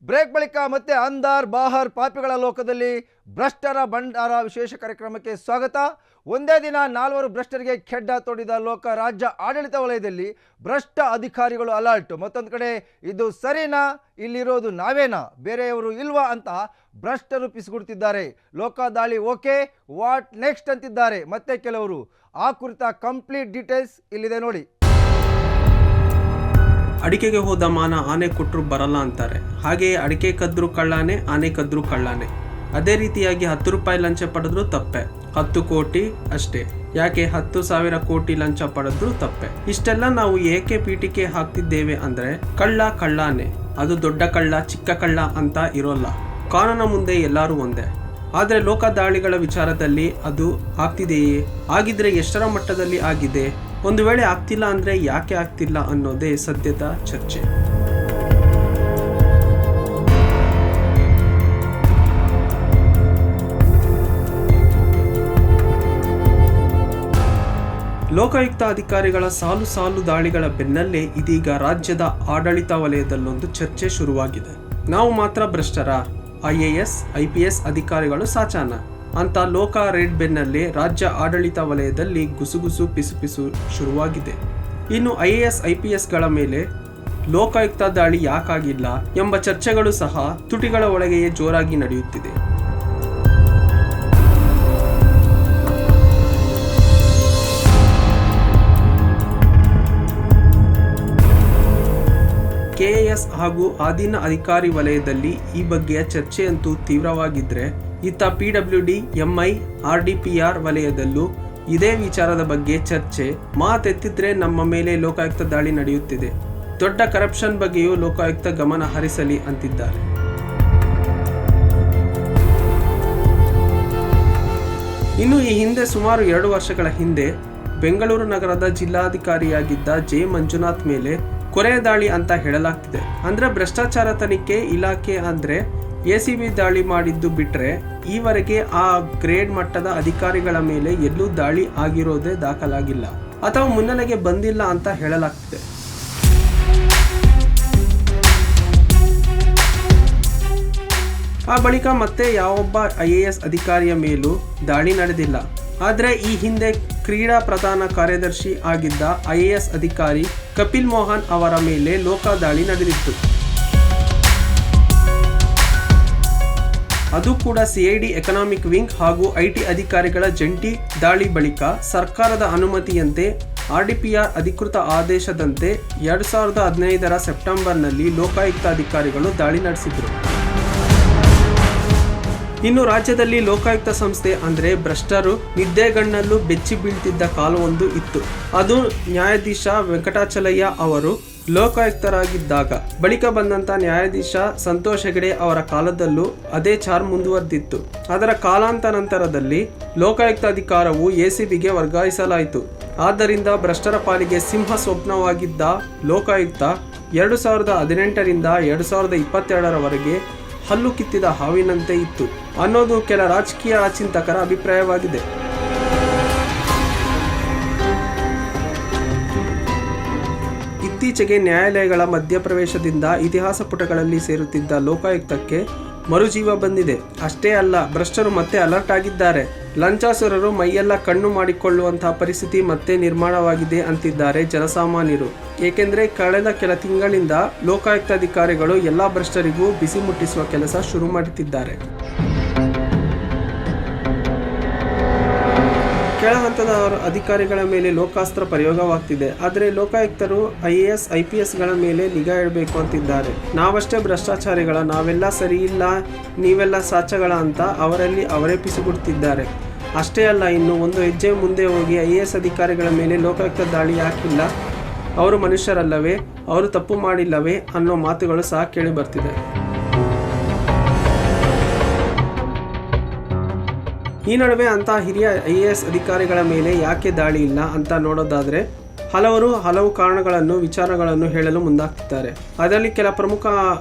Break ಬಳಿಕ ಮತ್ತೆ ಅಂದಾರ್ ಬಾಹರ್ ಪಾಪಿಗಳ ಲೋಕದಲ್ಲಿ ಭ್ರಷ್ಟರ ಭಂಡಾರ ವಿಶೇಷ ಕಾರ್ಯಕ್ರಮಕ್ಕೆ ಸ್ವಾಗತ. ಒಂದೇ ದಿನ 4 ಭ್ರಷ್ಟರಿಗೆ ಖೆಡ್ಡ ತೋಡಿದ ಲೋಕ ರಾಜ್ಯ ಆಡಳಿತ ವಲಯದಲ್ಲಿ ಭ್ರಷ್ಟ ಅಧಿಕಾರಿಗಳು ಅಲರ್ಟ್. ಮತ್ತೊಂದು ಕಡೆ ಇದು ಸರಿನಾ, ಇಲ್ಲಿರೋದು ನಾವೇನಾ, ಬೇರೆಯವರು ಇಲ್ವಾ ಅಂತ ಭ್ರಷ್ಟರು ಪಿಸುಗುಡುತ್ತಿದ್ದಾರೆ. ಲೋಕ ದಾಳಿ ಓಕೆ, ವಾಟ್ ನೆಕ್ಸ್ಟ್ ಅಂತಿದ್ದಾರೆ ಮತ್ತೆ ಕೆಲವರು. ಆ ಕುರಿತ ಕಂಪ್ಲೀಟ್ ಡೀಟೇಲ್ಸ್ ಇಲ್ಲಿದೆ ನೋಡಿ. ಅಡಿಕೆಗೆ ಹೋದ ಮಾನ ಆನೆ ಕೊಟ್ಟರು ಬರಲ್ಲ ಅಂತಾರೆ. ಹಾಗೆಯೇ ಅಡಿಕೆ ಕದ್ರು ಕಳ್ಳಾನೆ, ಆನೆ ಕದ್ರು ಕಳ್ಳಾನೆ. ಅದೇ ರೀತಿಯಾಗಿ 10 ರೂಪಾಯಿ ಲಂಚ ಪಡೆದ್ರು ತಪ್ಪೆ, 10 ಕೋಟಿ ಅಷ್ಟೇ. ಯಾಕೆ 10,000 ಕೋಟಿ ಲಂಚ ಪಡೆದ್ರು ತಪ್ಪೆ. ಇಷ್ಟೆಲ್ಲ ನಾವು ಏಕೆ ಪೀಠಿಕೆ ಹಾಕ್ತಿದ್ದೇವೆ ಅಂದ್ರೆ ಕಳ್ಳ ಕಳ್ಳಾನೆ, ಅದು ದೊಡ್ಡ ಕಳ್ಳ ಚಿಕ್ಕ ಕಳ್ಳ ಅಂತ ಇರೋಲ್ಲ. ಕಾನೂನ ಮುಂದೆ ಎಲ್ಲರೂ ಒಂದೇ. ಆದರೆ ಲೋಕ ದಾಳಿಗಳ ವಿಚಾರದಲ್ಲಿ ಅದು ಆಗ್ತಿದೆಯೇ? ಆಗಿದ್ರೆ ಎಷ್ಟರ ಮಟ್ಟದಲ್ಲಿ ಆಗಿದೆ? ಒಂದು ವೇಳೆ ಆಗ್ತಿಲ್ಲ ಅಂದ್ರೆ ಯಾಕೆ ಆಗ್ತಿಲ್ಲ ಅನ್ನೋದೇ ಸದ್ಯದ ಚರ್ಚೆ. ಲೋಕಾಯುಕ್ತ ಅಧಿಕಾರಿಗಳ ಸಾಲು ದಾಳಿಗಳ ಬೆನ್ನಲ್ಲೇ ಇದೀಗ ರಾಜ್ಯದ ಆಡಳಿತ ವಲಯದಲ್ಲೊಂದು ಚರ್ಚೆ ಶುರುವಾಗಿದೆ. ನಾವು ಮಾತ್ರ ಭ್ರಷ್ಟರ, IAS IPS ಅಧಿಕಾರಿಗಳು ಸಾಚಾನ ಅಂತ ಲೋಕ ರೇಡ್ ಬೆನ್ನಲ್ಲೇ ರಾಜ್ಯ ಆಡಳಿತ ವಲಯದಲ್ಲಿ ಗುಸುಗುಸು ಪಿಸುಪಿಸು ಶುರುವಾಗಿದೆ. ಇನ್ನು IAS IPSಗಳ ಮೇಲೆ ಲೋಕಾಯುಕ್ತ ದಾಳಿ ಯಾಕಾಗಿಲ್ಲ ಎಂಬ ಚರ್ಚೆಗಳು ಸಹ ತುಟಿಗಳ ಒಳಗೆಯೇ ಜೋರಾಗಿ ನಡೆಯುತ್ತಿದೆ. KAS ಹಾಗೂ ಅಧೀನ ಅಧಿಕಾರಿ ವಲಯದಲ್ಲಿ ಈ ಬಗ್ಗೆಯ ಚರ್ಚೆಯಂತೂ ತೀವ್ರವಾಗಿದ್ರೆ, ಇತ್ತ PWD MI RDPR ವಲಯದಲ್ಲೂ ಇದೇ ವಿಚಾರದ ಬಗ್ಗೆ ಚರ್ಚೆ. ಮಾತೆತ್ತಿದ್ರೆ ನಮ್ಮ ಮೇಲೆ ಲೋಕಾಯುಕ್ತ ದಾಳಿ ನಡೆಯುತ್ತಿದೆ, ದೊಡ್ಡ ಕರಪ್ಷನ್ ಬಗ್ಗೆಯೂ ಲೋಕಾಯುಕ್ತ ಗಮನ ಹರಿಸಲಿ ಅಂತಿದ್ದಾರೆ. ಇನ್ನು ಈ ಹಿಂದೆ ಸುಮಾರು 2 ವರ್ಷಗಳ ಹಿಂದೆ ಬೆಂಗಳೂರು ನಗರದ ಜಿಲ್ಲಾಧಿಕಾರಿಯಾಗಿದ್ದ J. ಮಂಜುನಾಥ್ ಮೇಲೆ ಕೊರೆ ದಾಳಿ ಅಂತ ಹೇಳಲಾಗ್ತಿದೆ. ಅಂದ್ರೆ ಭ್ರಷ್ಟಾಚಾರ ತನಿಖೆ ಇಲಾಖೆ ಅಂದ್ರೆ ACB ದಾಳಿ ಮಾಡಿದ್ದು ಬಿಟ್ರೆ ಈವರೆಗೆ ಆ ಗ್ರೇಡ್ ಮಟ್ಟದ ಅಧಿಕಾರಿಗಳ ಮೇಲೆ ಎಲ್ಲೂ ದಾಳಿ ಆಗಿರೋದೇ ದಾಖಲಾಗಿಲ್ಲ ಅಥವಾ ಮುನ್ನೆಲೆಗೆ ಬಂದಿಲ್ಲ ಅಂತ ಹೇಳಲಾಗ್ತಿದೆ. ಆ ಬಳಿಕ ಮತ್ತೆ ಯಾವೊಬ್ಬ IAS ಅಧಿಕಾರಿಯ ಮೇಲೂ ದಾಳಿ ನಡೆದಿಲ್ಲ. ಆದರೆ ಈ ಹಿಂದೆ ಕ್ರೀಡಾ ಪ್ರಧಾನ ಕಾರ್ಯದರ್ಶಿ ಆಗಿದ್ದ IAS ಅಧಿಕಾರಿ ಕಪಿಲ್ ಮೋಹನ್ ಅವರ ಮೇಲೆ ಲೋಕ ದಾಳಿ ನಡೆದಿತ್ತು. ಅದು ಕೂಡ CID ಎಕನಾಮಿಕ್ ವಿಂಗ್ ಹಾಗೂ IT ಅಧಿಕಾರಿಗಳ ಜಂಟಿ ದಾಳಿ ಬಳಿಕ ಸರ್ಕಾರದ ಅನುಮತಿಯಂತೆ RDPR ಅಧಿಕೃತ ಆದೇಶದಂತೆ 2015 ಸೆಪ್ಟೆಂಬರ್ನಲ್ಲಿ ಲೋಕಾಯುಕ್ತ ಅಧಿಕಾರಿಗಳು ದಾಳಿ ನಡೆಸಿದ್ರು. ಇನ್ನು ರಾಜ್ಯದಲ್ಲಿ ಲೋಕಾಯುಕ್ತ ಸಂಸ್ಥೆ ಅಂದ್ರೆ ಭ್ರಷ್ಟರು ನಿದ್ದೆಗಣ್ಣಲ್ಲೂ ಬೆಚ್ಚಿ ಬೀಳ್ತಿದ್ದ ಕಾಲವೊಂದು ಇತ್ತು. ಅದು ನ್ಯಾಯಾಧೀಶ ವೆಂಕಟಾಚಲಯ್ಯ ಅವರು ಲೋಕಾಯುಕ್ತರಾಗಿದ್ದಾಗ. ಬಳಿಕ ಬಂದಂತ ನ್ಯಾಯಾಧೀಶ ಸಂತೋಷ್ ಹೆಗಡೆ ಅವರ ಕಾಲದಲ್ಲೂ ಅದೇ ಚಾರ್ ಮುಂದುವರೆದಿತ್ತು. ಅದರ ಕಾಲಾಂತರಂತರದಲ್ಲಿ ಲೋಕಾಯುಕ್ತ ಅಧಿಕಾರವು ACBಗೆ ವರ್ಗಾಯಿಸಲಾಯಿತು. ಆದ್ದರಿಂದ ಭ್ರಷ್ಟರ ಪಾಲಿಗೆ ಸಿಂಹ ಸ್ವಪ್ನವಾಗಿದ್ದ ಲೋಕಾಯುಕ್ತ 2018ರಿಂದ 2022ರವರೆಗೆ ಹಲ್ಲು ಕಿತ್ತಿದ ಹಾವಿನಂತೆ ಇತ್ತು ಅನ್ನೋದು ಕೆಲ ರಾಜಕೀಯ ಚಿಂತಕರ ಅಭಿಪ್ರಾಯವಾಗಿದೆ. ಇತ್ತೀಚೆಗೆ ನ್ಯಾಯಾಲಯಗಳ ಮಧ್ಯಪ್ರವೇಶದಿಂದ ಇತಿಹಾಸ ಪುಟಗಳಲ್ಲಿ ಸೇರುತ್ತಿದ್ದ ಲೋಕಾಯುಕ್ತಕ್ಕೆ ಮರುಜೀವ ಬಂದಿದೆ. ಅಷ್ಟೇ ಅಲ್ಲ, ಭ್ರಷ್ಟರು ಮತ್ತೆ ಅಲರ್ಟ್ ಆಗಿದ್ದಾರೆ. ಲಂಚಾಸುರರು ಮೈಯೆಲ್ಲ ಕಣ್ಣು ಮಾಡಿಕೊಳ್ಳುವಂತಹ ಪರಿಸ್ಥಿತಿ ಮತ್ತೆ ನಿರ್ಮಾಣವಾಗಿದೆ ಅಂತಿದ್ದಾರೆ ಜನಸಾಮಾನ್ಯರು. ಏಕೆಂದರೆ ಕಳೆದ ಕೆಲ ತಿಂಗಳಿಂದ ಲೋಕಾಯುಕ್ತ ಅಧಿಕಾರಿಗಳು ಎಲ್ಲ ಭ್ರಷ್ಟರಿಗೂ ಬಿಸಿ ಮುಟ್ಟಿಸುವ ಕೆಲಸ ಶುರು ಮಾಡುತ್ತಿದ್ದಾರೆ. ಕೆಳ ಹಂತದ ಅಧಿಕಾರಿಗಳ ಮೇಲೆ ಲೋಕಾಸ್ತ್ರ ಪ್ರಯೋಗವಾಗ್ತಿದೆ. ಆದರೆ ಲೋಕಾಯುಕ್ತರು IAS IPSಗಳ ಮೇಲೆ ನಿಗಾ ಇಡಬೇಕು ಅಂತಿದ್ದಾರೆ. ನಾವಷ್ಟೇ ಭ್ರಷ್ಟಾಚಾರಿಗಳ, ನಾವೆಲ್ಲ ಸರಿ ಇಲ್ಲ, ನೀವೆಲ್ಲ ಸಾಚಗಳ ಅಂತ ಅವರಲ್ಲಿ ಅವರೇ ಪಿಸುಗುಡುತ್ತಿದ್ದಾರೆ. ಅಷ್ಟೇ ಅಲ್ಲ, ಇನ್ನು ಒಂದು ಹೆಜ್ಜೆ ಮುಂದೆ ಹೋಗಿ IAS ಅಧಿಕಾರಿಗಳ ಮೇಲೆ ಲೋಕಾಯುಕ್ತ ದಾಳಿ ಯಾಕಿಲ್ಲ, ಅವರು ಮನುಷ್ಯರಲ್ಲವೇ, ಅವರು ತಪ್ಪು ಮಾಡಿಲ್ಲವೇ ಅನ್ನೋ ಮಾತುಗಳು ಸಹ ಕೇಳಿ ಬರ್ತಿದೆ. ಈ ನಡುವೆ ಅಂತ ಹಿರಿಯ IAS ಅಧಿಕಾರಿಗಳ ಮೇಲೆ ಯಾಕೆ ದಾಳಿ ಇಲ್ಲ ಅಂತ ನೋಡೋದಾದ್ರೆ ಹಲವು ಕಾರಣಗಳನ್ನು ವಿಚಾರಗಳನ್ನು ಹೇಳಲು ಮುಂದಾಗ್ತಿದ್ದಾರೆ. ಅದರಲ್ಲಿ ಕೆಲ ಪ್ರಮುಖ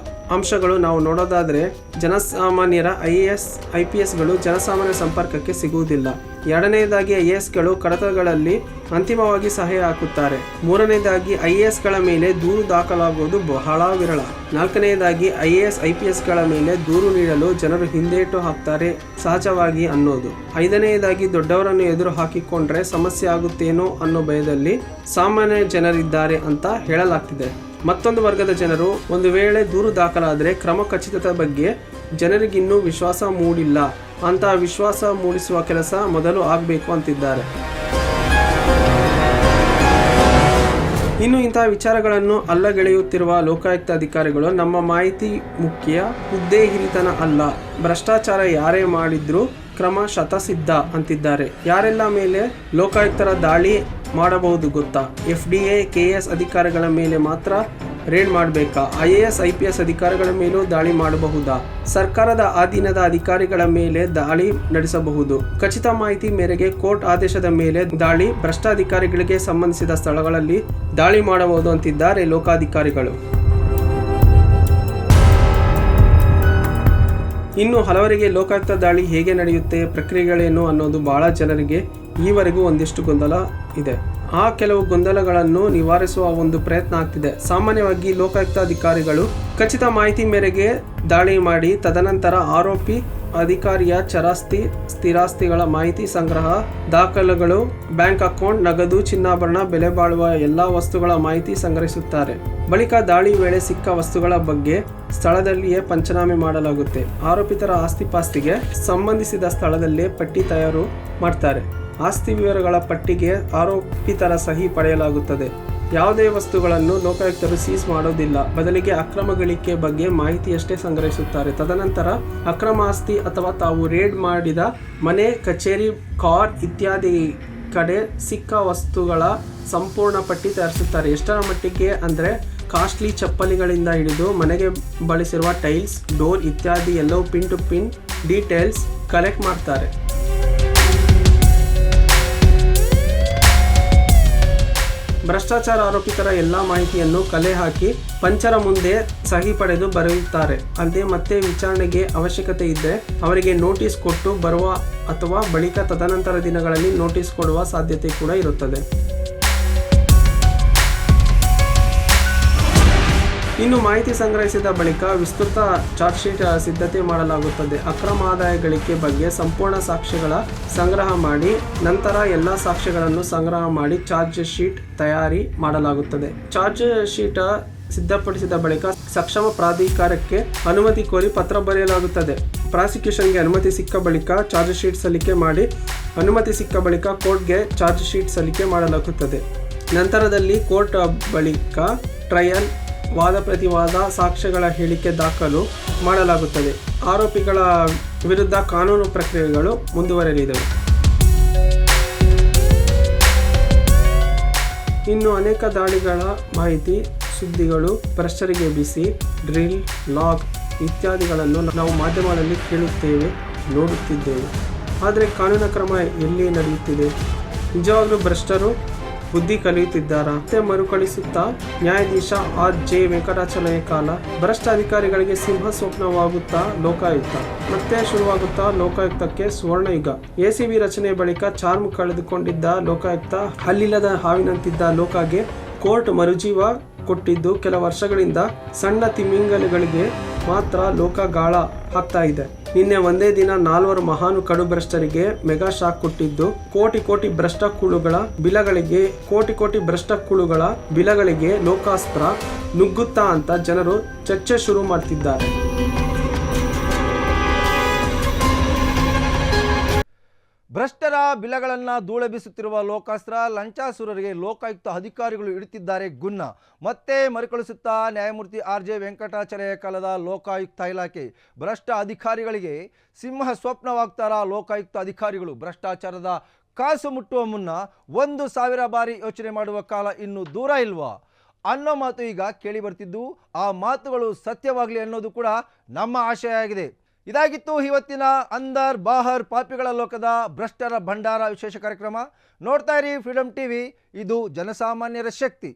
ಅಂಶಗಳು ನಾವು ನೋಡೋದಾದರೆ ಜನಸಾಮಾನ್ಯರ IAS IPSಗಳು ಜನಸಾಮಾನ್ಯ ಸಂಪರ್ಕಕ್ಕೆ ಸಿಗುವುದಿಲ್ಲ. ಎರಡನೇದಾಗಿ IASಗಳು ಕಡತಗಳಲ್ಲಿ ಅಂತಿಮವಾಗಿ ಸಹಿ ಹಾಕುತ್ತಾರೆ. ಮೂರನೇದಾಗಿ IASಗಳ ಮೇಲೆ ದೂರು ದಾಖಲಾಗುವುದು ಬಹಳ ವಿರಳ. ನಾಲ್ಕನೆಯದಾಗಿ IAS IPSಗಳ ಮೇಲೆ ದೂರು ನೀಡಲು ಜನರು ಹಿಂದೇಟು ಹಾಕ್ತಾರೆ ಸಹಜವಾಗಿ ಅನ್ನೋದು. ಐದನೆಯದಾಗಿ ದೊಡ್ಡವರನ್ನು ಎದುರು ಹಾಕಿಕೊಂಡ್ರೆ ಸಮಸ್ಯೆ ಆಗುತ್ತೇನೋ ಅನ್ನೋ ಭಯದಲ್ಲಿ ಸಾಮಾನ್ಯ ಜನರಿದ್ದಾರೆ ಅಂತ ಹೇಳಲಾಗ್ತಿದೆ. ಮತ್ತೊಂದು ವರ್ಗದ ಜನರು ಒಂದು ವೇಳೆ ದೂರು ದಾಖಲಾದರೆ ಕ್ರಮ ಖಚಿತತೆ ಬಗ್ಗೆ ಜನರಿಗಿನ್ನೂ ವಿಶ್ವಾಸ ಮೂಡಿಲ್ಲ ಅಂತ ವಿಶ್ವಾಸ ಮೂಡಿಸುವ ಕೆಲಸ ಮೊದಲು ಆಗಬೇಕು ಅಂತಿದ್ದಾರೆ. ಇನ್ನು ಇಂತಹ ವಿಚಾರಗಳನ್ನು ಅಲ್ಲಗೆಳೆಯುತ್ತಿರುವ ಲೋಕಾಯುಕ್ತ ಅಧಿಕಾರಿಗಳು ನಮ್ಮ ಮಾಹಿತಿ ಮುಖ್ಯ, ಹುದ್ದೆ ಹಿರಿತನ ಅಲ್ಲ, ಭ್ರಷ್ಟಾಚಾರ ಯಾರೇ ಮಾಡಿದ್ರೂ ಕ್ರಮ ಶತಸಿದ್ಧ ಅಂತಿದ್ದಾರೆ. ಯಾರೆಲ್ಲ ಮೇಲೆ ಲೋಕಾಯುಕ್ತರ ದಾಳಿ ಮಾಡಬಹುದು ಗೊತ್ತಾ? FDA KS ಅಧಿಕಾರಿಗಳ ಮೇಲೆ ಮಾತ್ರ ರೇಡ್ ಮಾಡಬೇಕಾ? IAS IPS ಅಧಿಕಾರಿಗಳ ಮೇಲೂ ದಾಳಿ ಮಾಡಬಹುದಾ? ಸರ್ಕಾರದ ಅಧೀನದ ಅಧಿಕಾರಿಗಳ ಮೇಲೆ ದಾಳಿ ನಡೆಸಬಹುದು. ಖಚಿತ ಮಾಹಿತಿ ಮೇರೆಗೆ ಕೋರ್ಟ್ ಆದೇಶದ ಮೇಲೆ ದಾಳಿ, ಭ್ರಷ್ಟ ಅಧಿಕಾರಿಗಳಿಗೆ ಸಂಬಂಧಿಸಿದ ಸ್ಥಳಗಳಲ್ಲಿ ದಾಳಿ ಮಾಡಬಹುದು ಅಂತಿದ್ದಾರೆ ಲೋಕಾಧಿಕಾರಿಗಳು. ಇನ್ನು ಹಲವರಿಗೆ ಲೋಕಾಯುಕ್ತ ದಾಳಿ ಹೇಗೆ ನಡೆಯುತ್ತೆ, ಪ್ರಕ್ರಿಯೆಗಳೇನು ಅನ್ನೋದು ಬಹಳ ಜನರಿಗೆ ಈವರೆಗೂ ಒಂದಿಷ್ಟು ಗೊಂದಲ ಇದೆ. ಆ ಕೆಲವು ಗೊಂದಲಗಳನ್ನು ನಿವಾರಿಸುವ ಒಂದು ಪ್ರಯತ್ನ ಆಗ್ತಿದೆ. ಸಾಮಾನ್ಯವಾಗಿ ಲೋಕಾಯುಕ್ತ ಅಧಿಕಾರಿಗಳು ಖಚಿತ ಮಾಹಿತಿ ಮೇರೆಗೆ ದಾಳಿ ಮಾಡಿ ತದನಂತರ ಆರೋಪಿ ಅಧಿಕಾರಿಯ ಚರಾಸ್ತಿ ಸ್ಥಿರಾಸ್ತಿಗಳ ಮಾಹಿತಿ ಸಂಗ್ರಹ, ದಾಖಲೆಗಳು, ಬ್ಯಾಂಕ್ ಅಕೌಂಟ್, ನಗದು, ಚಿನ್ನಾಭರಣ, ಬೆಲೆ ಬಾಳುವ ಎಲ್ಲ ವಸ್ತುಗಳ ಮಾಹಿತಿ ಸಂಗ್ರಹಿಸುತ್ತಾರೆ. ಬಳಿಕ ದಾಳಿ ವೇಳೆ ಸಿಕ್ಕ ವಸ್ತುಗಳ ಬಗ್ಗೆ ಸ್ಥಳದಲ್ಲಿಯೇ ಪಂಚನಾಮೆ ಮಾಡಲಾಗುತ್ತೆ. ಆರೋಪಿತರ ಆಸ್ತಿಪಾಸ್ತಿಗೆ ಸಂಬಂಧಿಸಿದ ಸ್ಥಳದಲ್ಲೇ ಪಟ್ಟಿ ತಯಾರು ಮಾಡ್ತಾರೆ. ಆಸ್ತಿ ವಿವರಗಳ ಪಟ್ಟಿಗೆ ಆರೋಪಿತರ ಸಹಿ ಪಡೆಯಲಾಗುತ್ತದೆ. ಯಾವುದೇ ವಸ್ತುಗಳನ್ನು ಲೋಕಾಯುಕ್ತರು ಸೀಸ್ ಮಾಡೋದಿಲ್ಲ. ಬದಲಿಗೆ ಅಕ್ರಮ ಗಳಿಕೆ ಬಗ್ಗೆ ಮಾಹಿತಿಯಷ್ಟೇ ಸಂಗ್ರಹಿಸುತ್ತಾರೆ. ತದನಂತರ ಅಕ್ರಮ ಆಸ್ತಿ ಅಥವಾ ತಾವು ರೇಡ್ ಮಾಡಿದ ಮನೆ, ಕಚೇರಿ, ಕಾರ್ ಇತ್ಯಾದಿ ಕಡೆ ಸಿಕ್ಕ ವಸ್ತುಗಳ ಸಂಪೂರ್ಣ ಪಟ್ಟಿ ತಯಾರಿಸುತ್ತಾರೆ. ಎಷ್ಟರ ಮಟ್ಟಿಗೆ ಅಂದರೆ ಕಾಸ್ಟ್ಲಿ ಚಪ್ಪಲಿಗಳಿಂದ ಹಿಡಿದು ಮನೆಗೆ ಬಳಸಿರುವ ಟೈಲ್ಸ್, ಡೋರ್ ಇತ್ಯಾದಿ ಎಲ್ಲವೂ pin to pin details collect ಮಾಡ್ತಾರೆ. ಭ್ರಷ್ಟಾಚಾರ ಆರೋಪಿತರ ಎಲ್ಲ ಮಾಹಿತಿಯನ್ನು ಕಲೆ ಹಾಕಿ ಪಂಚರ ಮುಂದೆ ಸಹಿ ಪಡೆದು ಬರೆಯುತ್ತಾರೆ. ಅಲ್ಲದೆ ಮತ್ತೆ ವಿಚಾರಣೆಗೆ ಅವಶ್ಯಕತೆ ಇದ್ದರೆ ಅವರಿಗೆ ನೋಟಿಸ್ ಕೊಟ್ಟು ಬರುವ ಅಥವಾ ಬಳಿಕ ತದನಂತರ ದಿನಗಳಲ್ಲಿ ನೋಟಿಸ್ ಕೊಡುವ ಸಾಧ್ಯತೆ ಕೂಡ ಇರುತ್ತದೆ. ಇನ್ನು ಮಾಹಿತಿ ಸಂಗ್ರಹಿಸಿದ ಬಳಿಕ ವಿಸ್ತೃತ ಚಾರ್ಜ್ ಶೀಟ್ ಸಿದ್ಧತೆ ಮಾಡಲಾಗುತ್ತದೆ. ಅಕ್ರಮ ಆದಾಯ ಗಳಿಕೆ ಬಗ್ಗೆ ಸಂಪೂರ್ಣ ಸಾಕ್ಷ್ಯಗಳ ಸಂಗ್ರಹ ಮಾಡಿ ನಂತರ ಎಲ್ಲ ಸಾಕ್ಷ್ಯಗಳನ್ನು ಸಂಗ್ರಹ ಮಾಡಿ ಚಾರ್ಜ್ ಶೀಟ್ ತಯಾರಿ ಮಾಡಲಾಗುತ್ತದೆ. ಚಾರ್ಜ್ ಶೀಟ್ ಸಿದ್ಧಪಡಿಸಿದ ಬಳಿಕ ಸಕ್ಷಮ ಪ್ರಾಧಿಕಾರಕ್ಕೆ ಅನುಮತಿ ಕೋರಿ ಪತ್ರ ಬರೆಯಲಾಗುತ್ತದೆ. ಪ್ರಾಸಿಕ್ಯೂಷನ್ಗೆ ಅನುಮತಿ ಸಿಕ್ಕ ಬಳಿಕ ಚಾರ್ಜ್ ಶೀಟ್ ಸಲ್ಲಿಕೆ ಮಾಡಿ, ಅನುಮತಿ ಸಿಕ್ಕ ಬಳಿಕ ಕೋರ್ಟ್ಗೆ ಚಾರ್ಜ್ ಶೀಟ್ ಸಲ್ಲಿಕೆ ಮಾಡಲಾಗುತ್ತದೆ. ನಂತರದಲ್ಲಿ ಕೋರ್ಟ್ ಬಳಿಕ ಟ್ರಯಲ್, ವಾದ ಪ್ರತಿವಾದ, ಸಾಕ್ಷ್ಯಗಳ ಹೇಳಿಕೆ ದಾಖಲು ಮಾಡಲಾಗುತ್ತದೆ. ಆರೋಪಿಗಳ ವಿರುದ್ಧ ಕಾನೂನು ಪ್ರಕ್ರಿಯೆಗಳು ಮುಂದುವರೆಯಲಿವೆ. ಇನ್ನು ಅನೇಕ ದಾಳಿಗಳ ಮಾಹಿತಿ, ಸುದ್ದಿಗಳು, ಭ್ರಷ್ಟರಿಗೆ ಬಿಸಿ, ಡ್ರಿಲ್, ಲಾಗ್ ಇತ್ಯಾದಿಗಳನ್ನು ನಾವು ಮಾಧ್ಯಮಗಳಲ್ಲಿ ಕೇಳುತ್ತೇವೆ, ನೋಡುತ್ತಿದ್ದೇವೆ. ಆದರೆ ಕಾನೂನು ಕ್ರಮ ಎಲ್ಲಿ ನಡೆಯುತ್ತಿದೆ? ನಿಜವಾಗ್ಲೂ ಭ್ರಷ್ಟರು ಬುದ್ಧಿ ಕಲಿಯುತ್ತಿದ್ದಾರಾ? ಮತ್ತೆ ಮರುಕಳಿಸುತ್ತಾ ನ್ಯಾಯಾಧೀಶ RJ ವೆಂಕಟಾಚಲಯ ಕಾಲ? ಭ್ರಷ್ಟ ಅಧಿಕಾರಿಗಳಿಗೆ ಸಿಂಹ ಸ್ವಪ್ನವಾಗುತ್ತಾ ಲೋಕಾಯುಕ್ತ? ಮತ್ತೆ ಶುರುವಾಗುತ್ತಾ ಲೋಕಾಯುಕ್ತಕ್ಕೆ ಸುವರ್ಣ ಯುಗ? ACB ರಚನೆ ಬಳಿಕ ಚಾರ್ಮ್ ಕಳೆದುಕೊಂಡಿದ್ದ ಲೋಕಾಯುಕ್ತ ಹಲ್ಲಿಲ್ಲದ ಹಾವಿನಂತಿದ್ದ ಲೋಕಾಗೆ ಕೋರ್ಟ್ ಮರುಜೀವ ಕೊಟ್ಟಿದ್ದು ಕೆಲ ವರ್ಷಗಳಿಂದ ಸಣ್ಣ ತಿಮಿಂಗಲಗಳಿಗೆ ಮಾತ್ರ ಲೋಕ ಗಾಳ ಹಾಕ್ತಾ ಇದೆ. ನಿನ್ನೆ ಒಂದೇ ದಿನ 4 ಮಹಾನು ಕಡು ಭ್ರಷ್ಟರಿಗೆ ಮೆಗಾ ಶಾಕ್ ಕೊಟ್ಟಿದ್ದು ಕೋಟಿ ಭ್ರಷ್ಟ ಕುಳುಗಳ ಬಿಲಗಳಿಗೆ ಲೋಕಾಸ್ತ್ರ ನುಗ್ಗುತ್ತಾ ಅಂತ ಜನರು ಚರ್ಚೆ ಶುರು ಮಾಡ್ತಿದ್ದಾರೆ. ಭ್ರಷ್ಟರ ಬಿಲಗಳನ್ನು ಧೂಳೆಬ್ಬಿಸುತ್ತಿರುವ ಲೋಕಾಸ್ತ್ರ, ಲಂಚಾಸುರರಿಗೆ ಲೋಕಾಯುಕ್ತ ಅಧಿಕಾರಿಗಳು ಇಡುತ್ತಿದ್ದಾರೆ ಗುನ್ನ. ಮತ್ತೆ ಮರುಕಳಿಸುತ್ತಾ ನ್ಯಾಯಮೂರ್ತಿ RJ ವೆಂಕಟಾಚಲಯ ಕಾಲದ ಲೋಕಾಯುಕ್ತ ಇಲಾಖೆ. ಭ್ರಷ್ಟ ಅಧಿಕಾರಿಗಳಿಗೆ ಸಿಂಹ ಸ್ವಪ್ನವಾಗ್ತಾರ ಲೋಕಾಯುಕ್ತ ಅಧಿಕಾರಿಗಳು? ಭ್ರಷ್ಟಾಚಾರದ ಕಾಸು ಮುಟ್ಟುವ ಮುನ್ನ 1,000 ಬಾರಿ ಯೋಚನೆ ಮಾಡುವ ಕಾಲ ಇನ್ನು ದೂರ ಇಲ್ವಾ ಅನ್ನೋ ಮಾತು ಈಗ ಕೇಳಿ ಬರ್ತಿದ್ದು, ಆ ಮಾತುಗಳು ಸತ್ಯವಾಗಲಿ ಅನ್ನೋದು ಕೂಡ ನಮ್ಮ ಆಶಯ ಆಗಿದೆ. ಇದಾಗಿತ್ತು ಇವತ್ತಿನ ಅಂದರ್ ಬಾಹರ್ ಪಾಪಿಗಳ ಲೋಕದ ಭ್ರಷ್ಟರ ಭಂಡಾರ ವಿಶೇಷ ಕಾರ್ಯಕ್ರಮ. ನೋಡ್ತಾ ಇರಿ ಫ್ರೀಡಮ್ TV, ಇದು ಜನಸಾಮಾನ್ಯರ ಶಕ್ತಿ.